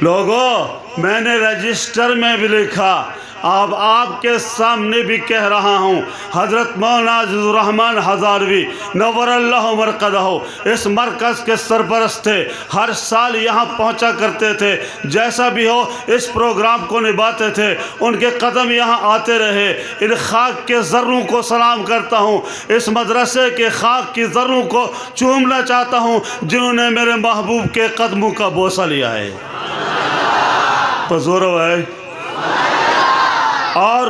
لوگوں میں نے رجسٹر میں بھی لکھا، اب آپ کے سامنے بھی کہہ رہا ہوں، حضرت مولانا عزیز الرحمن ہزاروی نور اللہ مرقدہ اس مرکز کے سرپرست تھے، ہر سال یہاں پہنچا کرتے تھے، جیسا بھی ہو اس پروگرام کو نبھاتے تھے، ان کے قدم یہاں آتے رہے۔ ان خاک کے ذروں کو سلام کرتا ہوں، اس مدرسے کے خاک کی ذروں کو چومنا چاہتا ہوں جنہوں نے میرے محبوب کے قدموں کا بوسہ لیا ہے۔ پزورو ہے۔ اور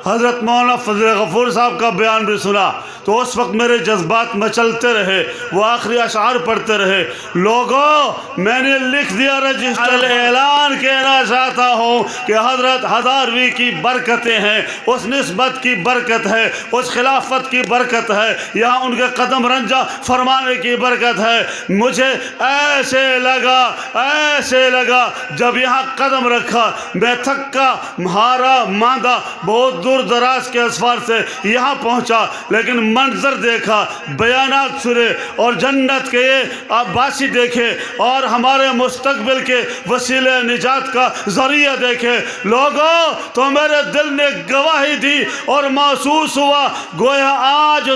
حضرت مولانا فضل غفور صاحب کا بیان بھی سنا تو اس وقت میرے جذبات مچلتے رہے، وہ آخری اشعار پڑھتے رہے۔ لوگوں میں نے لکھ دیا رجسٹر، اعلان کہنا چاہتا ہوں کہ حضرت ہزاروی کی برکتیں ہیں، اس نسبت کی برکت ہے، اس خلافت کی برکت ہے، یہاں ان کے قدم رنجہ فرمانے کی برکت ہے۔ مجھے ایسے لگا جب یہاں قدم رکھا، میں تھکا ہارا ماندہ بہت دور دراز کے اسفار سے یہاں پہنچا، لیکن منظر دیکھا، بیانات سنے اور جنت کے یہ باسی دیکھے اور ہمارے مستقبل کے وسیلہ نجات کا ذریعہ دیکھے۔ لوگوں تو میرے دل نے گواہی دی اور محسوس ہوا گویا آج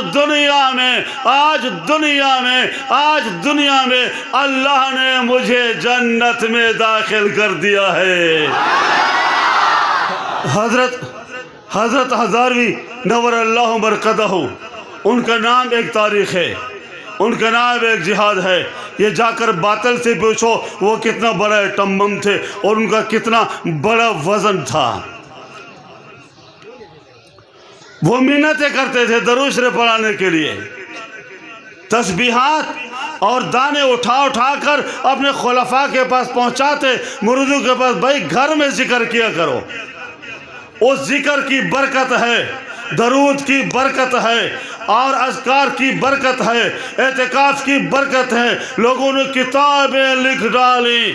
دنیا میں اللہ نے مجھے جنت میں داخل کر دیا ہے۔ حضرت ہزاروی نور اللہ مرقدہ، ان کا نام ایک تاریخ ہے، ان کا نام ایک جہاد ہے۔ یہ جا کر باطل سے پوچھو وہ کتنا بڑا ٹمبم تھے اور ان کا کتنا بڑا وزن تھا۔ وہ منتیں کرتے تھے درود شریف پڑھانے کے لیے، تسبیحات اور دانے اٹھا کر اپنے خلفاء کے پاس پہنچاتے، مریدوں کے پاس، بھائی گھر میں ذکر کیا کرو۔ اس ذکر کی برکت ہے، درود کی برکت ہے اور اذکار کی برکت ہے، اعتکاف کی برکت ہے۔ لوگوں نے کتابیں لکھ ڈالی،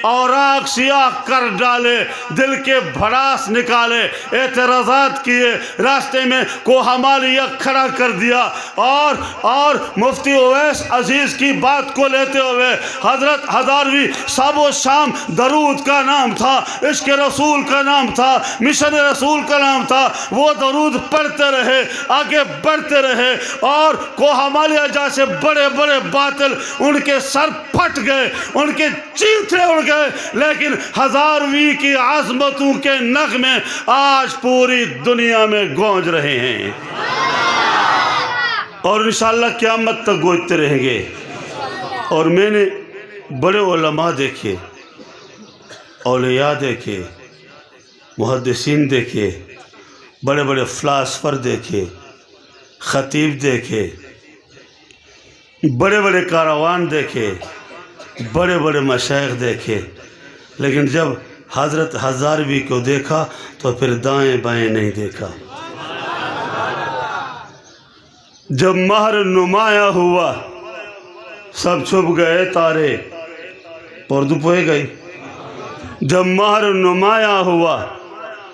اوراق سیاہ کر ڈالے، دل کے بھڑاس نکالے، اعتراضات کیے، راستے میں کوہمالیہ کھڑا کر دیا اور مفتی اویس عزیز کی بات کو لیتے ہوئے حضرت ہزاروی صبح و شام درود کا نام تھا، عشق رسول کا نام تھا، مشن رسول کا نام تھا۔ وہ درود پڑھتے رہے، آگے بڑھتے رہے اور کوہمالیہ جیسے بڑے بڑے باطل ان کے سر پھٹ گئے، ان کے چیتھے اڑ گئے، لیکن ہزاروی کی عظمتوں کے نغمے آج پوری دنیا میں گونج رہے ہیں اور انشاءاللہ قیامت تک گونجتے رہیں گے۔ اور میں نے بڑے علماء دیکھے، اولیاء دیکھے، محدثین دیکھے، بڑے بڑے فلاسفر دیکھے، خطیب دیکھے، بڑے بڑے کاروان دیکھے، بڑے بڑے مشائخ دیکھے، لیکن جب حضرت ہزاروی کو دیکھا تو پھر دائیں بائیں نہیں دیکھا۔ جب مہر نمایاں ہوا سب چھپ گئے تارے، اردو پوئے گئی۔ جب مہر نمایاں ہوا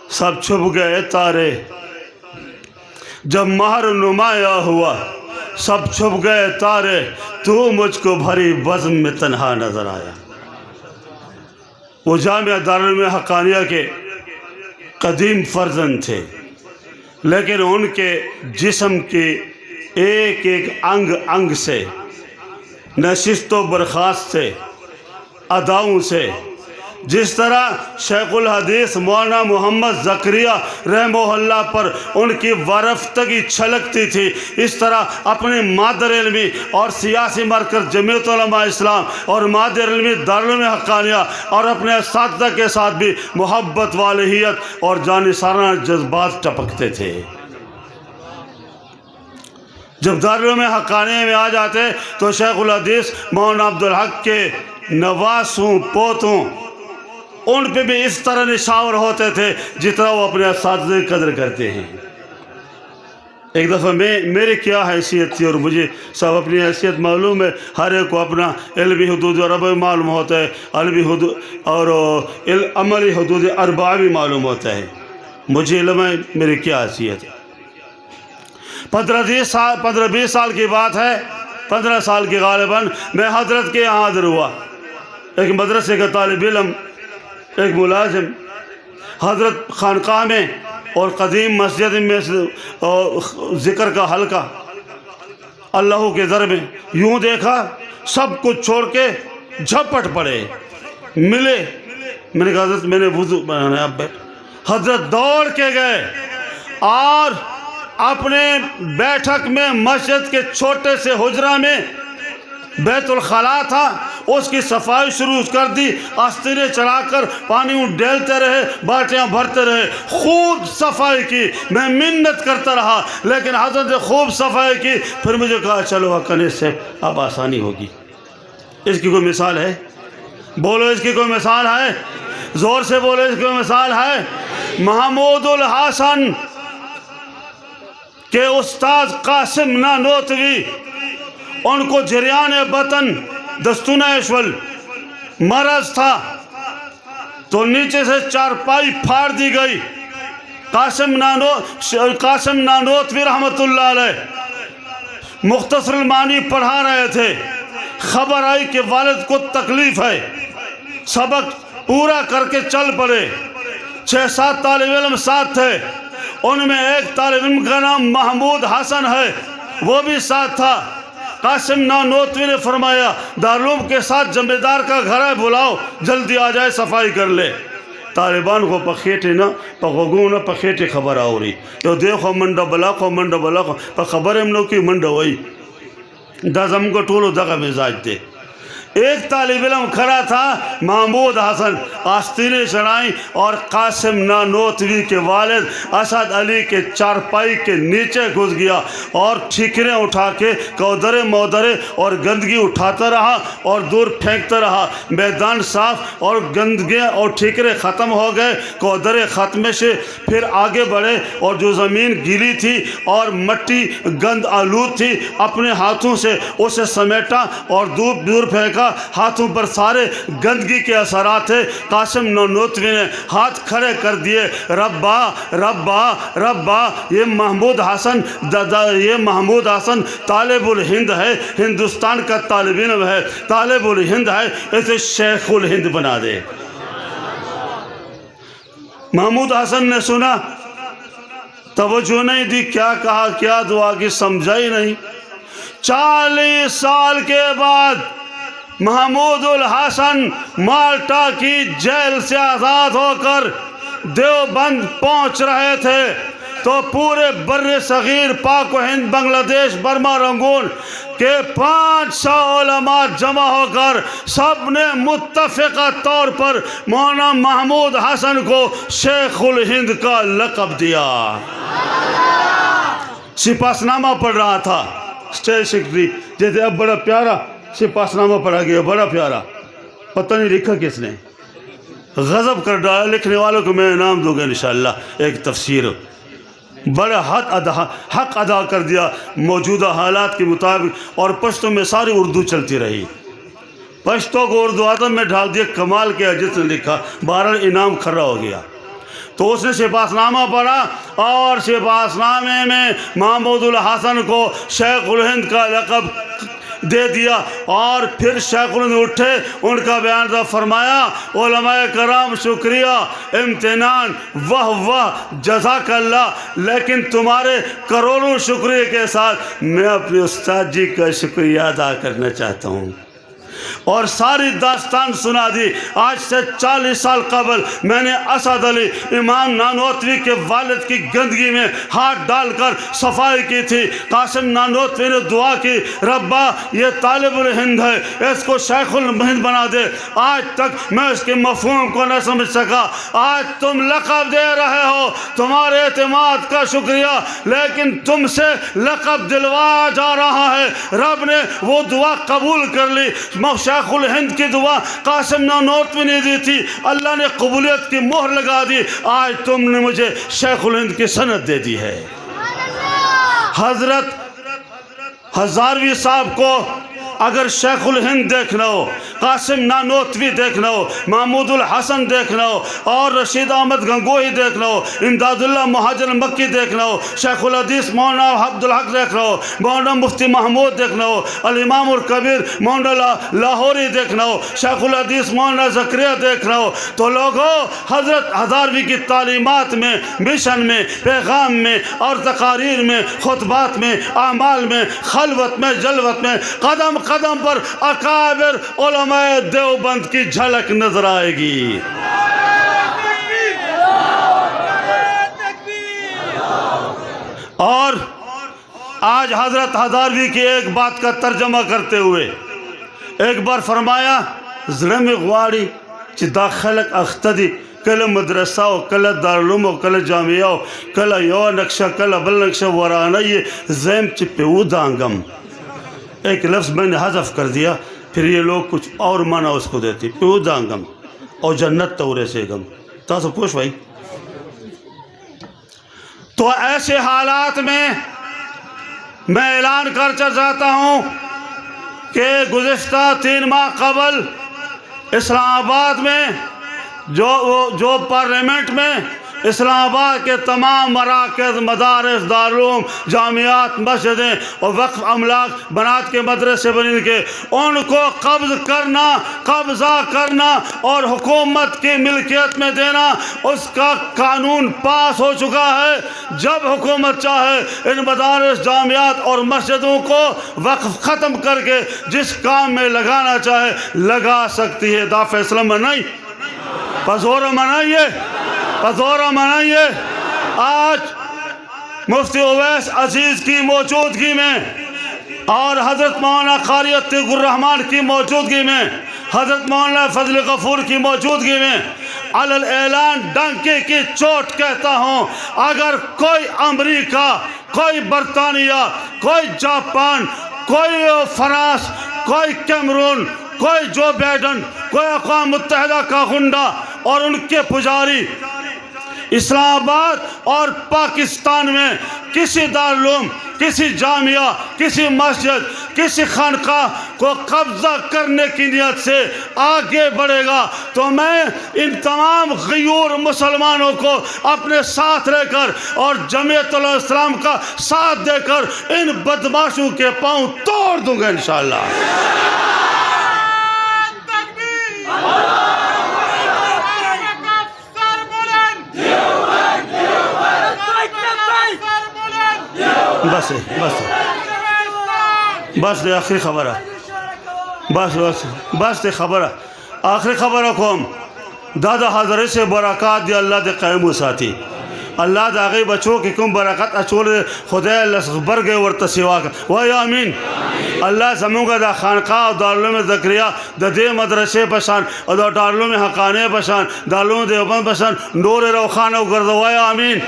سب چھپ گئے تارے، جب مہر نمایاں ہوا سب چھپ گئے تارے، تو مجھ کو بھری بزم میں تنہا نظر آیا۔ وہ جامعہ دارالعلوم حقانیہ کے قدیم فرزند تھے، لیکن ان کے جسم کے ایک انگ سے، نشست و برخاست سے، اداؤں سے، جس طرح شیخ الحدیث مولانا محمد زکریا رحمہ اللہ پر ان کی وارفتگی چھلکتی تھی، اس طرح اپنے مادر علمی اور سیاسی مرکز جمعیت علماء اسلام اور مادر علمی دارالعلوم حقانیہ اور اپنے اساتذہ کے ساتھ بھی محبت والہیت اور جانثارانہ جذبات ٹپکتے تھے۔ جب دارالعلوم حقانیہ میں آ جاتے تو شیخ الحدیث مولانا عبدالحق کے نواسوں پوتوں ان پہ بھی اس طرح نشاور ہوتے تھے جتنا وہ اپنے اساتذہ کی قدر کرتے ہیں۔ ایک دفعہ میری کیا حیثیت تھی اور مجھے سب اپنی حیثیت معلوم ہے، ہر ایک کو اپنا علمی حدود اور عربی معلوم ہوتا ہے، علمی حدود اور عملی حدود اربعہ بھی معلوم ہوتا ہے۔ مجھے علم ہے میری کیا حیثیت ہے۔ 15-20 سال کی بات ہے، 15 سال کی غالباً میں حضرت کے یہاں حاضر ہوا۔ ایک مدرسے کا طالب علم ایک ملازم حضرت خانقاہ میں اور قدیم مسجد میں ذکر کا حلقہ اللہ کے در میں، یوں دیکھا سب کچھ چھوڑ کے جھپٹ پڑے، ملے۔ میں نے کہا حضرت میں نے وضو بنانا ہے، اب بیٹھ۔ حضرت دوڑ کے گئے اور اپنے بیٹھک میں مسجد کے چھوٹے سے حجرہ میں بیت الخلاء تھا، اس کی صفائی شروع کر دی، آستینیں چلا کر پانی ڈیلتے رہے، بالٹیاں بھرتے رہے، خوب صفائی کی۔ میں منت کرتا رہا لیکن حضرت نے خوب صفائی کی۔ پھر مجھے کہا چلو حقاً سے اب آسانی ہوگی۔ اس کی کوئی مثال ہے؟ بولو اس کی کوئی مثال ہے؟ زور سے بولو اس کی کوئی مثال ہے؟ محمود الحسن کے استاد قاسم نانوتوی، ان کو جریان بطن دستونہ اشول مرض تھا تو نیچے سے چارپائی پھاڑ دی گئی۔ قاسم نانوتوی رحمت اللہ علیہ مختصر المعانی پڑھا رہے تھے، خبر آئی کہ والد کو تکلیف ہے، سبق پورا کر کے چل پڑے۔ 6-7 طالب علم ساتھ تھے، ان میں ایک طالب علم کا نام محمود حسن ہے، وہ بھی ساتھ تھا۔ قاسم نانوتوی نے فرمایا دارالعلوم کے ساتھ جنبیدار کا گھر ہے، بلاؤ جلدی آ جائے صفائی کر لے۔ طالبان کو پخیٹے نہ پغوگو نہ پخیٹے خبر آوری تو دیکھو منڈا بلا پر خبر امنو کی منڈا ہوئی دازم کو ٹولو دغا مزاج دے۔ ایک طالب علم کھڑا تھا محمود حسن، آستینیں چڑھائیں اور قاسم نانوتوی کے والد اسد علی کے چارپائی کے نیچے گھس گیا اور ٹھیکریں اٹھا کے کودرے مودرے اور گندگی اٹھاتا رہا اور دور پھینکتا رہا۔ میدان صاف اور گندگی اور ٹھیکرے ختم ہو گئے، کودرے ختم سے پھر آگے بڑھے اور جو زمین گیلی تھی اور مٹی گند آلود تھی اپنے ہاتھوں سے اسے سمیٹا اور دور پھینکا۔ ہاتھوں پر سارے گندگی کے اثرات تھے۔ قاسم نانوتوی نے ہاتھ کھڑے کر دیے، ربا ربا ربا، یہ محمود حسن طالب الہند ہے، ہندوستان کا طالب علم ہے، طالب الہند ہے، اسے شیخ الہند بنا دے۔ محمود حسن نے سنا، توجہ نہیں دی، کیا کہا کیا دعا کی سمجھائی نہیں۔ 40 سال کے بعد محمود الحسن مالٹا کی جیل سے آزاد ہو کر دیوبند پہنچ رہے تھے تو پورے بر صغیر پاک و ہند بنگلہ دیش برما رنگون کے 500 علماء جمع ہو کر سب نے متفقہ طور پر مولانا محمود حسن کو شیخ الہند کا لقب دیا۔ سپاس نامہ پڑھ رہا تھا اسٹیٹ سیکرٹری، جیسے اب بڑا پیارا سپاس نامہ پڑھا گیا، بڑا پیارا، پتہ نہیں لکھا کس نے، غضب کر ڈالا۔ لکھنے والوں کو میں انعام دوں گا انشاءاللہ، ایک تفسیر بڑا حق ادا کر دیا موجودہ حالات کے مطابق، اور پشتوں میں ساری اردو چلتی رہی، پشتوں کو اردو ادب میں ڈھال دیا، کمال کیا جس نے لکھا، بہرحال انعام کھڑا ہو گیا۔ تو اس نے سپاس نامہ پڑھا اور سپاس نامے میں محمود الحسن کو شیخ الہند کا لقب دے دیا۔ اور پھر شیخ الہند اٹھے، ان کا بیان تھا، فرمایا علماء کرام شکریہ، امتنان، واہ جزاک اللہ، لیکن تمہارے کروڑوں شکریہ کے ساتھ میں اپنے استاد جی کا شکریہ ادا کرنا چاہتا ہوں۔ اور ساری داستان سنا دی۔ آج سے 40 سال قبل میں نے اسد علی امام نانوتوی کے والد کی گندگی میں ہاتھ ڈال کر صفائی کی تھی۔ قاسم نانوتوی نے دعا کی، ربا یہ طالب الہند ہے، اس کو شیخ الہند بنا دے۔ آج تک میں اس کے مفہوم کو نہ سمجھ سکا، آج تم لقب دے رہے ہو، تمہارے اعتماد کا شکریہ، لیکن تم سے لقب دلوایا جا رہا ہے۔ رب نے وہ دعا قبول کر لی۔ شیخ الہند کی دعا قاسم نانوتوی نے دی تھی، اللہ نے قبولیت کی مہر لگا دی، آج تم نے مجھے شیخ الہند کی سند دے دی ہے۔ حضرت ہزاروی صاحب کو اگر شیخ الہند دیکھنا ہو، قاسم نانوتوی دیکھنا ہو، محمود الحسن دیکھنا ہو، اور رشید احمد گنگوہی دیکھنا ہو، امداد اللہ مہاجر مکی دیکھنا ہو، شیخ الحدیث مولانا عبدالحق دیکھنا ہو، مولانا مفتی محمود دیکھنا ہو، الامام الکبیر مولانا لاہوری دیکھنا ہو، شیخ الحدیث مولانا زکریا دیکھنا ہو، تو لوگوں حضرت ہزاروی کی تعلیمات میں، مشن میں، پیغام میں اور تقاریر میں، خطبات میں، اعمال میں، خلوت میں، جلوت میں، قدم قدم پر اکابر علماء دیوبند کی جھلک نظر آئے گی۔ اور آج حضرت ہزاروی کی ایک بات کا ترجمہ کرتے ہوئے ایک بار فرمایا، زړه مې غواړي چې دا خلق اختدي، کله مدرسه او کله دارالعلوم او کله جامعه او کله یو نقشہ کله بل نقشہ ورانه یہ زیم چې پہ ودانگم۔ ایک لفظ میں نے حذف کر دیا، پھر یہ لوگ کچھ اور معنی اس کو دیتی، پہ ودانگم اور جنت تورے سے گم۔ تاسو پوچھ بھائی، تو ایسے حالات میں میں اعلان کرنا چاہتا ہوں کہ گزشتہ 3 ماہ قبل اسلام آباد میں جو پارلیمنٹ میں اسلام آباد کے تمام مراکز، مدارس، دارالعلوم، جامعات، مسجدیں اور وقف املاک بنات کے مدرسے بن کے ان کو قبضہ کرنا اور حکومت کی ملکیت میں دینا، اس کا قانون پاس ہو چکا ہے۔ جب حکومت چاہے ان مدارس، جامعات اور مسجدوں کو وقف ختم کر کے جس کام میں لگانا چاہے لگا سکتی ہے۔ دا فیصلہ منائی، پزور منائیے، پزور منائیے۔ آج مفتی اویس عزیز کی موجودگی میں اور حضرت مولانا قاری عتیق الرحمن کی موجودگی میں، حضرت مولانا فضل غفور کی موجودگی میں علی الاعلان ڈنکے کی چوٹ کہتا ہوں، اگر کوئی امریکہ، کوئی برطانیہ، کوئی جاپان، کوئی فرانس، کوئی کیمرون، کوئی جو بائیڈن، کوئی اقوام متحدہ کا غنڈہ اور ان کے پجاری اسلام آباد اور پاکستان میں کسی دارالعلوم، کسی جامعہ، کسی مسجد، کسی خانقاہ کو قبضہ کرنے کی نیت سے آگے بڑھے گا تو میں ان تمام غیور مسلمانوں کو اپنے ساتھ لے کر اور جمعیت الاسلام کا ساتھ دے کر ان بدماشوں کے پاؤں توڑ دوں گا انشاءاللہ۔ بس بس دے آخری خبر ہے، بس دے خبر ہے، آخری خبر ہے کوم دادا حضرت سے برکات دی اللہ دے قائم و ساتھی، اللہ دا غی بچو کی کم برکت اچول خدا اللہ برگے ورطا سوا کا وای آمین۔ اللہ زمونگا دا خانقاہ دارالعلوم زکریا دا دے مدرسے پشان اور دا دارالعلوم حقانے پشان، دارالعلوم دیوبند پشان نور روخانہ گرد وای آمین۔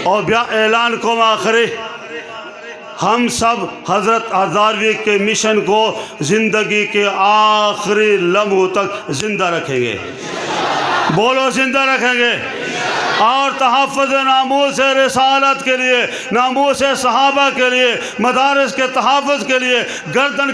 اور بیا اعلان کو آخری، ہم سب حضرت ہزاروی کے مشن کو زندگی کے آخری لمحوں تک زندہ رکھیں گے، بولو زندہ رکھیں گے، اور تحفظ ناموس رسالت کے لیے، ناموس صحابہ کے لیے، مدارس کے تحفظ کے لیے گردن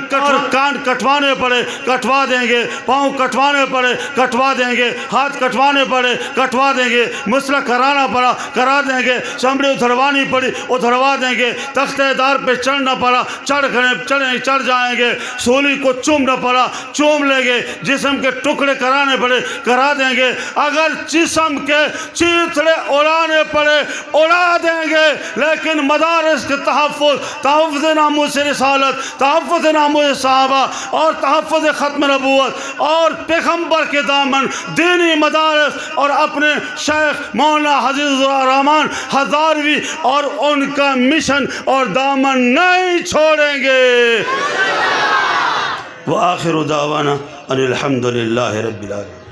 کان کٹوانے پڑے کٹوا دیں گے، پاؤں کٹوانے پڑے کٹوا دیں گے، ہاتھ کٹوانے پڑے کٹوا دیں گے، مسلح کرانا پڑا کرا دیں گے، چمڑی اتھروانی پڑی اتھروا دیں گے، تختہ دار پہ چڑھنا پڑا چڑھ جائیں گے، سولی کو چومنا پڑا چوم لیں گے، جسم کے ٹکڑے کرانے پڑے کرا دیں گے، اگر جسم کے چیتڑے اڑانے پڑے اڑا دیں گے، لیکن مدارس کے تحفظ ناموس رسالت، تحفظ ناموس صحابہ اور تحفظ ختم نبوت اور پیغمبر کے دامن دینی مدارس اور اپنے شیخ مولانا حفیظ الرحمن ہزاروی اور ان کا مشن اور دامن نہیں چھوڑیں گے۔ وآخر دعوانا ان الحمدللہ رب العالمین۔